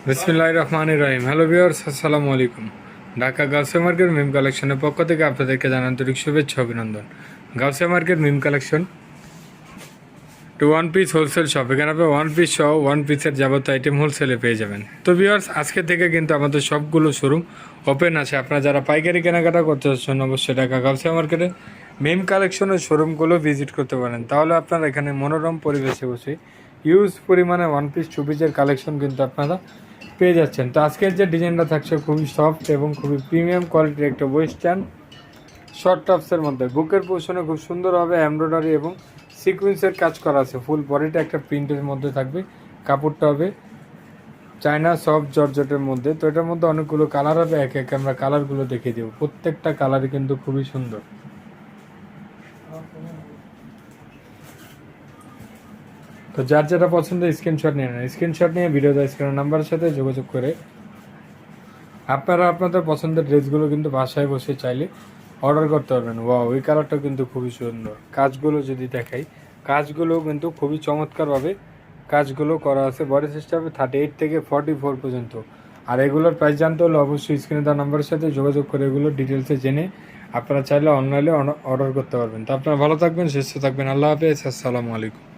বিসমিল্লাহির রহমানির রহিম। Hello viewers, আসসালামু আলাইকুম। ঢাকা গাউসিয়া মার্কেট মিম কালেকশনের পক্ষ থেকে আপনাদেরকে জানান আন্তরিক শুভেচ্ছা অভিনন্দন। Gausia market Meem collection two one piece wholesale shop. এখানে আপনি ওয়ান পিস সহ ওয়ান পিসের যাবতীয় আইটেম হোলসেলে পেয়ে যাবেন। তো ভিউয়ার্স, আজকে থেকে কিন্তু আমাদের সবগুলো শোরুম ওপেন আছে। আপনারা যারা পাইকারি কেনাকাটা করতে চাচ্ছেন অবশ্যই ঢাকা গাউসিয়া মার্কেটে মিম কালেকশনের শোরুমগুলো ভিজিট করতে পারেন। তাহলে আপনারা এখানে মনোরম পরিবেশে বসে হিউজ পরিমাণে ওয়ান পিস টু পিসের কালেকশন কিন্তু আপনারা পেয়ে যাচ্ছেন। তো আজকের যে ডিজাইনটা থাকছে খুবই সফট এবং খুবই প্রিমিয়াম কোয়ালিটির একটা ওয়েস্টার্ন শর্ট টপসের মধ্যে বুকের পোর্শনে খুব সুন্দরভাবে এমব্রয়ডারি এবং সিকুয়েন্সের কাজ করা আছে। ফুল বডিটা একটা প্রিন্টের মধ্যে থাকবে। কাপড়টা হবে চায়না সফট জর্জেটের মধ্যে। তো এটার মধ্যে অনেকগুলো কালার হবে, একে একে আমরা কালারগুলো দেখিয়ে দেবো। প্রত্যেকটা কালারই কিন্তু খুবই সুন্দর। তো যার যেটা পছন্দ স্ক্রিনশট নিয়ে নেন। স্ক্রিনশট নিয়ে ভিডিও স্ক্রিনের নাম্বারের সাথে যোগাযোগ করে আপনারা আপনাদের পছন্দের ড্রেসগুলো কিন্তু বাসায় বসে চাইলে অর্ডার করতে পারবেন। ওয়াও, এই কালারটা কিন্তু খুবই সুন্দর। কাজগুলো যদি দেখাই, কাজগুলো কিন্তু খুবই চমৎকারভাবে কাজগুলো করা আছে। বডি সিস্টেমে 38 থেকে 44 পর্যন্ত। আর এগুলোর প্রাইস জানতে হলে অবশ্যই স্ক্রিনে দেওয়া নাম্বারের সাথে যোগাযোগ করে এগুলো ডিটেলসে জেনে আপনারা চাইলে অনলাইনে অর্ডার করতে পারবেন। তো আপনারা ভালো থাকবেন, সুস্থ থাকবেন। আল্লাহ হাফেজ, আসসালামু আলাইকুম।